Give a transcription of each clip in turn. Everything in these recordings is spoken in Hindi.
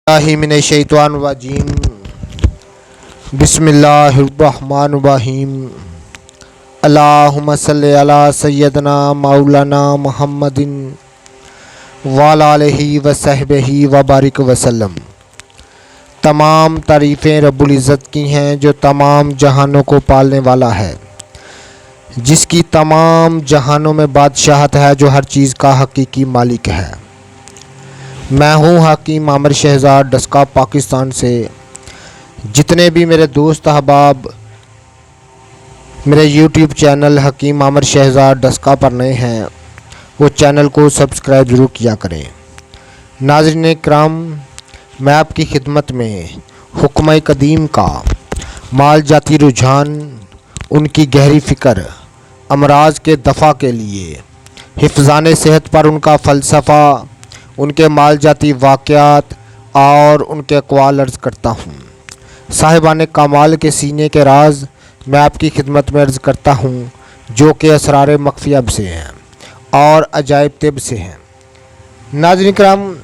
मिनश्शैतानिर्रजीम बिस्मिल्लाहिर्रहमानिर्रहीम अल्लाहुम्मा सल्लि अला सय्यदना मौलाना मुहम्मदिन वअला आलिहि व सहबिही व बारिक वसल्लम। तमाम तारीफ़ें रब्बुल इज़्ज़त की हैं जो तमाम जहानों को पालने वाला है, जिसकी तमाम जहानों में बादशाहत है, जो हर चीज़ का हकीकी मालिक है। मैं हूँ हकीम आमिर शहज़ाद डस्का पाकिस्तान से। जितने भी मेरे दोस्त अहबाब मेरे यूट्यूब चैनल हकीम आमिर शहज़ाद डस्का पर नए हैं, वो चैनल को सब्सक्राइब ज़रूर किया करें। नाज़रीन किराम, मैं आपकी खिदमत में हुक्म कदीम का माल जाती रुझान, उनकी गहरी फ़िक्र, अमराज के दफ़ा के लिए हिफ़्ज़ान सेहत पर उनका फ़लसफ़ा, उनके माल जाती वाक़यात और उनके अक़वाल अर्ज़ करता हूँ। साहिबान कमाल के सीने के राज मैं आपकी खिदमत में अर्ज़ करता हूँ, जो कि असरार मख्फ़ियत से हैं और अजायब तिब से हैं। नाज़रीन किराम,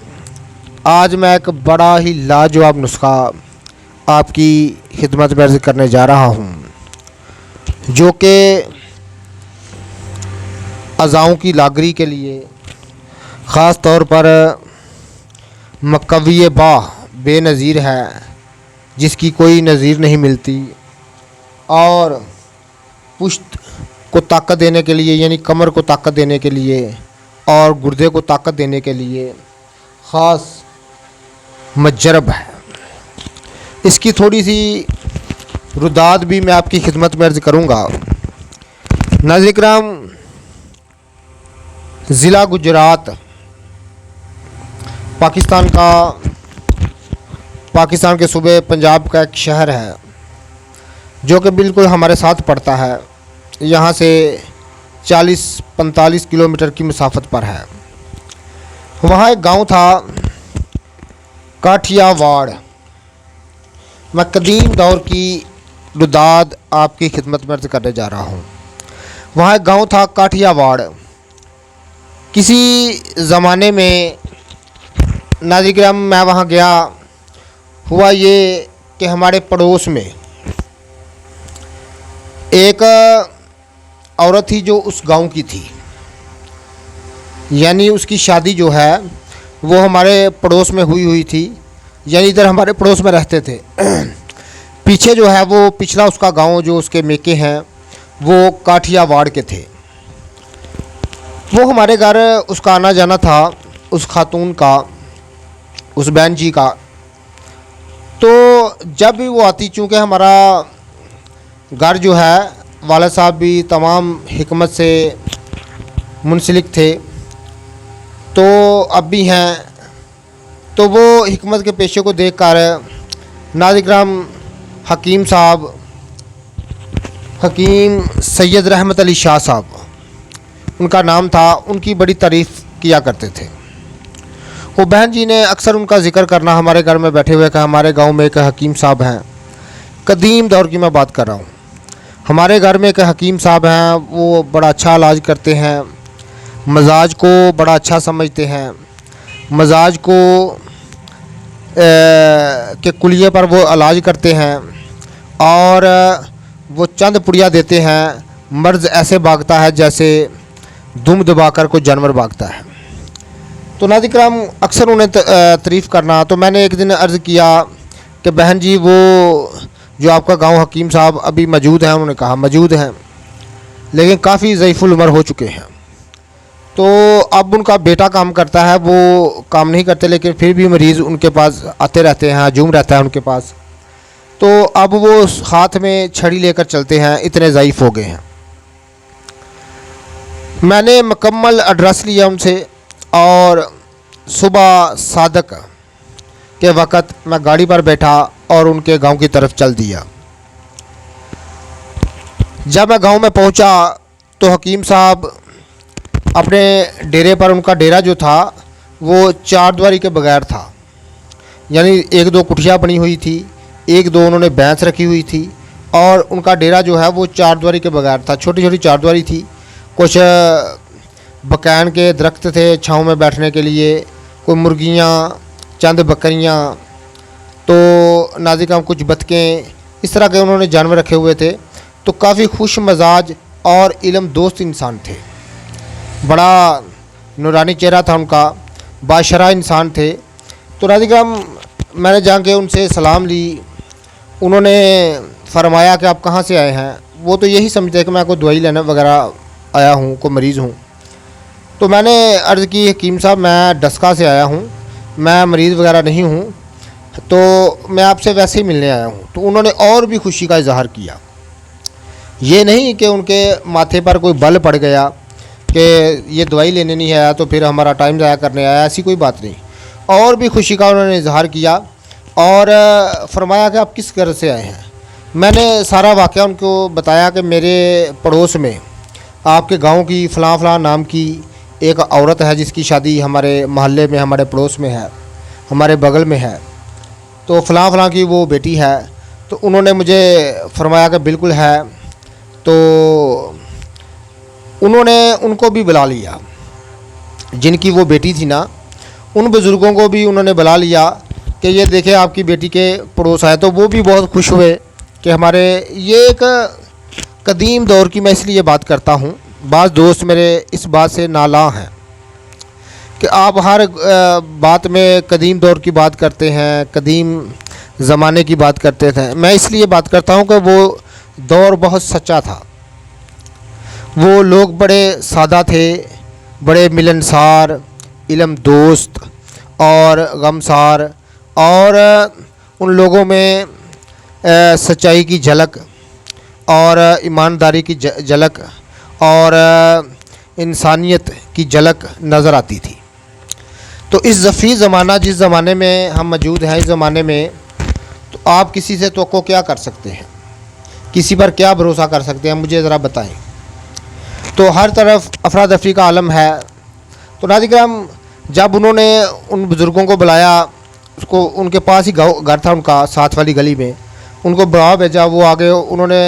आज मैं एक बड़ा ही लाजवाब नुस्ख़ा आपकी खिदमत में अर्ज़ करने जा रहा हूँ, जो कि अज़ाओं की लागरी के लिए ख़ास तौर पर मकवी बाह बेनज़ीर है, जिसकी कोई नज़ीर नहीं मिलती, और पुश्त को ताकत देने के लिए, यानी कमर को ताकत देने के लिए और गुर्दे को ताकत देने के लिए ख़ास मजरब है। इसकी थोड़ी सी रुदाद भी मैं आपकी खिदमत में अर्ज़ करूँगा। नाज़रीन किराम, ज़िला गुजरात पाकिस्तान के सूबे पंजाब का एक शहर है, जो कि बिल्कुल हमारे साथ पड़ता है। यहाँ से 40-45 किलोमीटर की मसाफत पर है। वहाँ एक गांव था काठियावाड़। मैं कदीम दौर की रुदाद आपकी खिदमत में अर्ज़ करने जा रहा हूँ। वहाँ एक गांव था काठियावाड़। किसी ज़माने में नाज़रीन किराम मैं वहाँ गया, हुआ ये कि हमारे पड़ोस में एक औरत थी जो उस गांव की थी, यानी उसकी शादी जो है वो हमारे पड़ोस में हुई थी, यानी इधर हमारे पड़ोस में रहते थे। पीछे जो है वो पिछला उसका गांव, जो उसके मेके हैं, वो काठियावाड़ के थे। वो हमारे घर उसका आना जाना था, उस खातून का, उस बहन जी का। तो जब भी वो आती, चूँकि हमारा घर जो है वाला साहब भी तमाम हिकमत से मुंसलिक थे, तो अब भी हैं, तो वो हिकमत के पेशे को देख कर नाज़रीन किराम हकीम साहब, हकीम सैयद रहमत अली शाह साहब उनका नाम था, उनकी बड़ी तारीफ़ किया करते थे। वो बहन जी ने अक्सर उनका ज़िक्र करना हमारे घर में बैठे हुए कि हमारे गांव में एक हकीम साहब हैं। कदीम दौर की मैं बात कर रहा हूँ। हमारे घर में एक हकीम साहब हैं, वो बड़ा अच्छा इलाज करते हैं, मजाज को बड़ा अच्छा समझते हैं, मजाज को के कुलिये पर वो इलाज करते हैं, और वो चंद पुड़िया देते हैं। मर्ज़ ऐसे भागता है जैसे दुम दबाकर कोई जानवर भागता है। तो नाज़रीन किराम, अक्सर उन्हें तारीफ़ करना। तो मैंने एक दिन अर्ज़ किया कि बहन जी, वो जो आपका गांव हकीम साहब अभी मौजूद हैं? उन्होंने कहा मौजूद हैं, लेकिन काफ़ी ज़ईफ़ुल उम्र हो चुके हैं। तो अब उनका बेटा काम करता है, वो काम नहीं करते, लेकिन फिर भी मरीज़ उनके पास आते रहते हैं, हजूम रहता है उनके पास। तो अब वो हाथ में छड़ी लेकर चलते हैं, इतने ज़ईफ़ हो गए हैं। मैंने मुकम्मल एड्रेस लिया उनसे, और सुबह सादक के वक़्त मैं गाड़ी पर बैठा और उनके गांव की तरफ चल दिया। जब मैं गांव में पहुंचा तो हकीम साहब अपने डेरे पर, उनका डेरा जो था वो चारद्वारी के बगैर था, यानी 1-2 कुटिया बनी हुई थी, 1-2 उन्होंने भैंस रखी हुई थी, और उनका डेरा जो है वो चारद्वारी के बगैर था। छोटी छोटी चारद्वारी थी, कुछ बकैन के दरख्त थे छाँव में बैठने के लिए, कोई मुर्गियाँ, चंद बकरियाँ, तो नाज़रीन कुछ बतखें, इस तरह के उन्होंने जानवर रखे हुए थे। तो काफ़ी खुश मजाज और इल्म दोस्त इंसान थे। बड़ा नूरानी चेहरा था उनका, बाशरा इंसान थे। तो नाज़रीन मैंने जाके उनसे सलाम ली। उन्होंने फरमाया कि आप कहाँ से आए हैं। वो तो यही समझते हैं कि मैं कोई दवाई लेने वगैरह आया हूँ, कोई मरीज़ हूँ। तो मैंने अर्ज़ की, हकीम साहब मैं डस्का से आया हूँ, मैं मरीज़ वगैरह नहीं हूँ, तो मैं आपसे वैसे ही मिलने आया हूँ। तो उन्होंने और भी खुशी का इजहार किया। ये नहीं कि उनके माथे पर कोई बल पड़ गया कि ये दवाई लेने नहीं आया तो फिर हमारा टाइम ज़ाया करने आया, ऐसी कोई बात नहीं। और भी खुशी का उन्होंने इजहार किया और फरमाया कि आप किस घर से आए हैं। मैंने सारा वाक़या उनको बताया कि मेरे पड़ोस में आपके गांव की फ़लाँ फ़लाँ नाम की एक औरत है जिसकी शादी हमारे मोहल्ले में, हमारे पड़ोस में है, हमारे बगल में है, तो फ़लाँ फ़लाँ की वो बेटी है। तो उन्होंने मुझे फरमाया कि बिल्कुल है। तो उन्होंने उनको भी बुला लिया, जिनकी वो बेटी थी ना, उन बुज़ुर्गों को भी उन्होंने बुला लिया कि ये देखें आपकी बेटी के पड़ोस आए। तो वो भी बहुत खुश हुए कि हमारे, ये एक कदीम दौर की मैं इसलिए बात करता हूँ, बाज़ दोस्त मेरे इस बात से नाला हैं कि आप हर बात में कदीम दौर की बात करते हैं, कदीम ज़माने की बात करते थे। मैं इसलिए बात करता हूँ कि वो दौर बहुत सच्चा था। वो लोग बड़े सादा थे, बड़े मिलनसार, इल्म दोस्त और गमसार, और उन लोगों में सच्चाई की झलक और ईमानदारी की झलक और इंसानियत की झलक नज़र आती थी। तो इस ज़फ़ी ज़माना, जिस ज़माने में हम मौजूद हैं, इस ज़माने में तो आप किसी से तवक्को क्या कर सकते हैं, किसी पर क्या भरोसा कर सकते हैं, मुझे ज़रा बताएं। तो हर तरफ अफरा तफरी का आलम है। तो नाज़रीन जब उन्होंने उन बुज़ुर्गों को बुलाया, उसको उनके पास ही घर था उनका, साथ वाली गली में, उनको बुला भेजा। वो आगे उन्होंने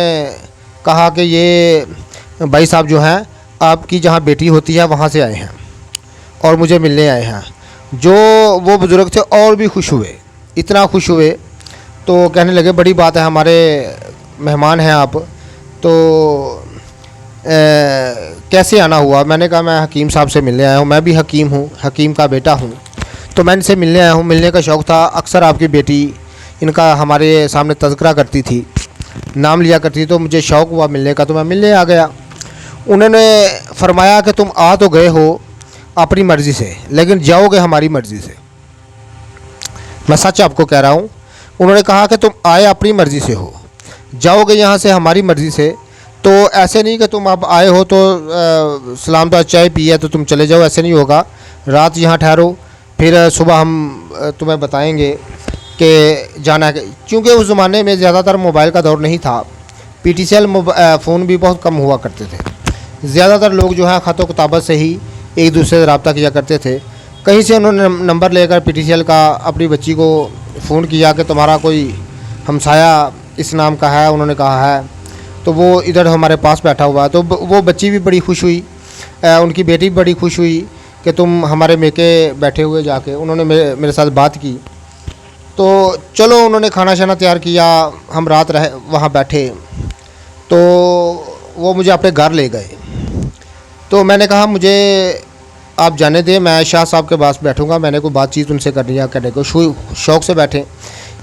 कहा कि ये भाई साहब जो हैं, आपकी जहाँ बेटी होती है वहाँ से आए हैं और मुझे मिलने आए हैं। जो वो बुज़ुर्ग थे और भी खुश हुए, इतना खुश हुए तो कहने लगे बड़ी बात है, हमारे मेहमान हैं आप, तो कैसे आना हुआ। मैंने कहा मैं हकीम साहब से मिलने आया हूँ, मैं भी हकीम हूँ, हकीम का बेटा हूँ, तो मैं इनसे मिलने आया हूँ। मिलने का शौक़ था। अक्सर आपकी बेटी इनका हमारे सामने तज़किरा करती थी, नाम लिया करती थी, तो मुझे शौक़ हुआ मिलने का, तो मैं मिलने आ गया। उन्होंने फरमाया कि तुम आ तो गए हो अपनी मर्ज़ी से, लेकिन जाओगे हमारी मर्ज़ी से। मैं सच आपको कह रहा हूँ। उन्होंने कहा कि तुम आए अपनी मर्ज़ी से हो, जाओगे यहाँ से हमारी मर्ज़ी से। तो ऐसे नहीं कि तुम अब आए हो तो सलाम तो चाय पी है तो तुम चले जाओ, ऐसे नहीं होगा। रात यहाँ ठहरो, फिर सुबह हम तुम्हें बताएंगे कि जाना है। क्योंकि उस ज़माने में ज़्यादातर मोबाइल का दौर नहीं था, PTCL फ़ोन भी बहुत कम हुआ करते थे। ज़्यादातर लोग जो है ख़त व किताबत से ही एक दूसरे से रब्ता किया करते थे। कहीं से उन्होंने नंबर लेकर PTCL का अपनी बच्ची को फ़ोन किया कि तुम्हारा कोई हमसाया इस नाम का है, उन्होंने कहा है, तो वो इधर हमारे पास बैठा हुआ है। तो वो बच्ची भी बड़ी खुश हुई, उनकी बेटी भी बड़ी खुश हुई कि तुम हमारे मेके बैठे हुए। जाके उन्होंने मेरे साथ बात की। तो चलो उन्होंने खाना शाना तैयार किया, हम रात रहे वहाँ बैठे। तो वो मुझे अपने घर ले गए। तो मैंने कहा मुझे आप जाने दें, मैं शाह साहब के पास बैठूंगा, मैंने कोई बातचीत उनसे करनी है, करने को शौक़ से बैठें।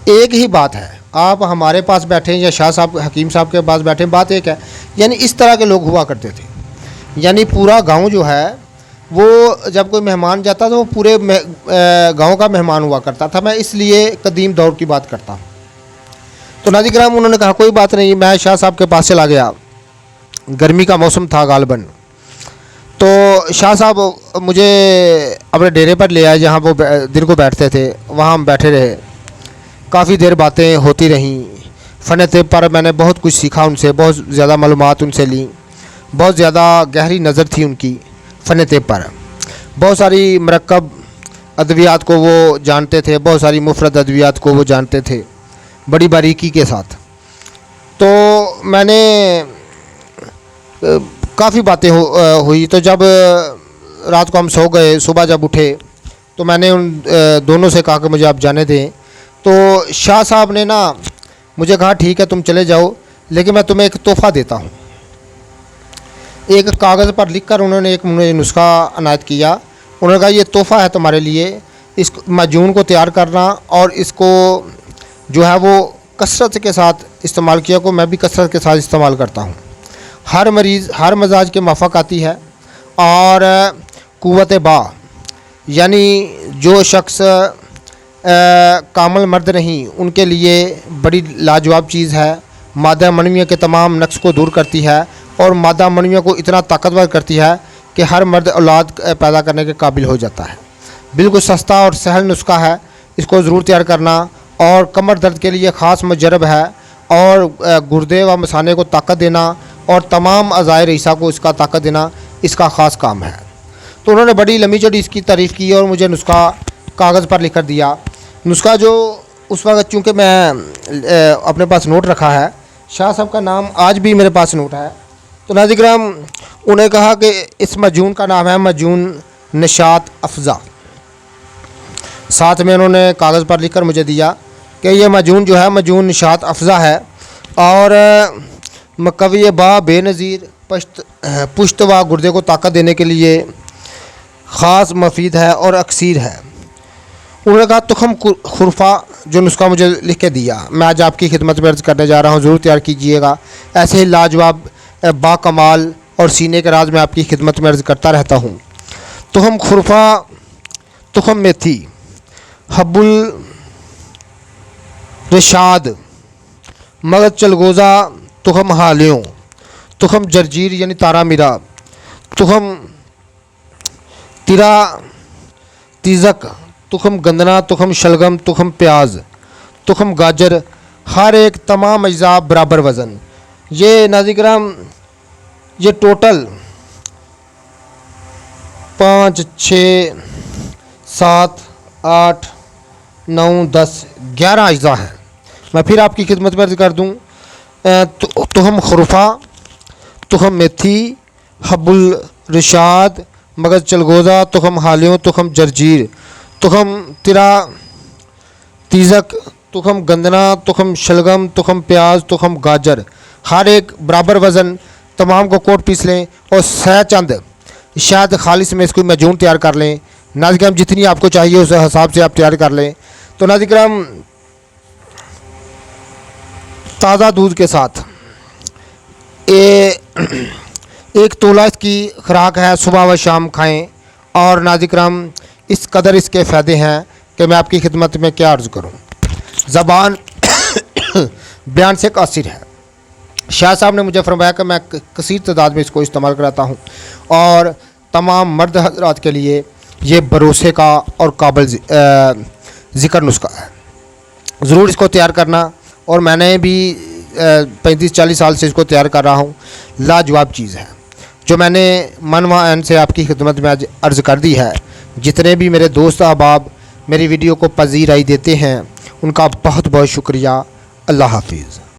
एक ही बात है, आप हमारे पास बैठें या शाह साहब हकीम साहब के पास बैठें, बात एक है। यानी इस तरह के लोग हुआ करते थे। यानी पूरा गांव जो है वो जब कोई मेहमान जाता तो वो पूरे गांव का मेहमान हुआ करता था। मैं इसलिए कदीम दौर की बात करता हूँ। तो नाज़रीन उन्होंने कहा कोई बात नहीं। मैं शाह साहब के पास चला गया, गर्मी का मौसम था गालबन। तो शाह साहब मुझे अपने डेरे पर ले आए जहाँ वो दिन को बैठते थे, वहाँ हम बैठे रहे। काफ़ी देर बातें होती रहीं। फ़न तेब पर मैंने बहुत कुछ सीखा उनसे, बहुत ज़्यादा मालूमात उनसे ली। बहुत ज़्यादा गहरी नज़र थी उनकी फ़न तेब पर। बहुत सारी मरकब अद्वियात को वो जानते थे, बहुत सारी मुफरद अद्वियात को वो जानते थे बड़ी बारीकी के साथ। तो मैंने काफ़ी बातें हुई। तो जब रात को हम सो गए, सुबह जब उठे तो मैंने उन दोनों से कहा कि मुझे आप जाने दें। तो शाह साहब ने ना मुझे कहा ठीक है तुम चले जाओ, लेकिन मैं तुम्हें एक तोहफ़ा देता हूँ। एक कागज़ पर लिखकर उन्होंने एक मुझे नुस्खा अनायत किया। उन्होंने कहा ये तोहफ़ा है तुम्हारे लिए, इस माजून को तैयार करना और इसको जो है वो कसरत के साथ इस्तेमाल किया को मैं भी कसरत के साथ इस्तेमाल करता हूँ। हर मरीज़ हर मजाज के माफ़क आती है और क़ुव्वत बा यानी जो शख्स कामल मर्द नहीं उनके लिए बड़ी लाजवाब चीज़ है। मादा मनवियों के तमाम नक्स को दूर करती है और मादा मनवियों को इतना ताकतवर करती है कि हर मर्द औलाद पैदा करने के काबिल हो जाता है। बिल्कुल सस्ता और सहल नुस्खा है, इसको ज़रूर तैयार करना। और कमर दर्द के लिए ख़ास मुजरब है और गुर्दे व मसाने को ताकत देना और तमाम अज़ाए रईसा को इसका ताकत देना इसका ख़ास काम है। तो उन्होंने बड़ी लंबी चौड़ी इसकी तारीफ़ की और मुझे नुस्खा कागज़ पर लिख कर दिया। नुस्खा जो उस वक्त चूँकि मैं अपने पास नोट रखा है, शाह साहब का नाम आज भी मेरे पास नोट है। तो नाज़रीन किराम उन्हें कहा कि इस मजून का नाम है मजून निशात अफ़ज़ा। साथ में उन्होंने कागज़ पर लिखकर मुझे दिया कि ये मजून जो है मजून निशात अफ़ज़ा है और मकवी बा बेनज़ीर पुश्त व गुर्दे को ताकत देने के लिए ख़ास मफीद है और अक्सीर है। उन्होंने कहा तुखम खुरफा जो नुस्खा मुझे लिख के दिया मैं आज आपकी खिदमत में अर्ज़ करने जा रहा हूँ, ज़रूर तैयार कीजिएगा। ऐसे ही लाजवाब बाकमाल और सीने के राज में आपकी खिदमत में अर्ज़ करता रहता हूँ। तुखम खुरफा, तुखम मेथी, हब्बुल रशाद, मगज चलगोज़ा, तुखम हालियों, तुखम जरजीर यानी तारा मीरा, तुखम तिरा तीज़क, तुखम गंदना, तुखम शलगम, तुखम प्याज, तुखम गाजर, हर एक तमाम अज्जा बराबर वज़न। ये नाज़रीन किराम ये टोटल 5, 6, 7, 8, 9, 10, 11 अज्जा हैं। मैं फिर आपकी खिदमत में अर्ज़ कर दूँ तुखम खुरफा, तुखम मेथी, हब्बुल रशाद, मगज चलगोज़ा, तुखम हालियों, तुखम जरजीर, तुखम तिरा तीज़क, तुखम गंदना, तुखम शलगम, तुखम प्याज, तुखम गाजर, हर एक बराबर वज़न। तमाम को कोट पीस लें और सह चंद शायद खालिश में इसको मजून तैयार कर लें। नाज़रीन किराम जितनी आपको चाहिए उस हिसाब से आप तैयार कर लें। तो नाज़रीन किराम ताज़ा दूध के साथ एक तोला इसकी खुराक है, सुबह व शाम खाएँ। और नाज़रीन किराम इस कदर इसके फ़ायदे हैं कि मैं आपकी खिदमत में क्या अर्ज़ करूँ। ज़बान बयान से कासिर है। शाह साहब ने मुझे फरमाया कि मैं कसीर तादाद में इसको इस्तेमाल कराता हूँ और तमाम मर्द हज़रात के लिए ये भरोसे का और काबिल ज़िक्र नुस्खा है। ज़रूर इसको तैयार करना। और मैंने भी 35-40 साल से इसको तैयार कर रहा हूँ। लाजवाब चीज़ है जो मैंने मन व ऐन से आपकी खिदमत में आज अर्ज़ कर दी है। जितने भी मेरे दोस्त अहबाब मेरी वीडियो को पज़ीराई देते हैं उनका बहुत बहुत शुक्रिया। अल्लाह हाफिज़।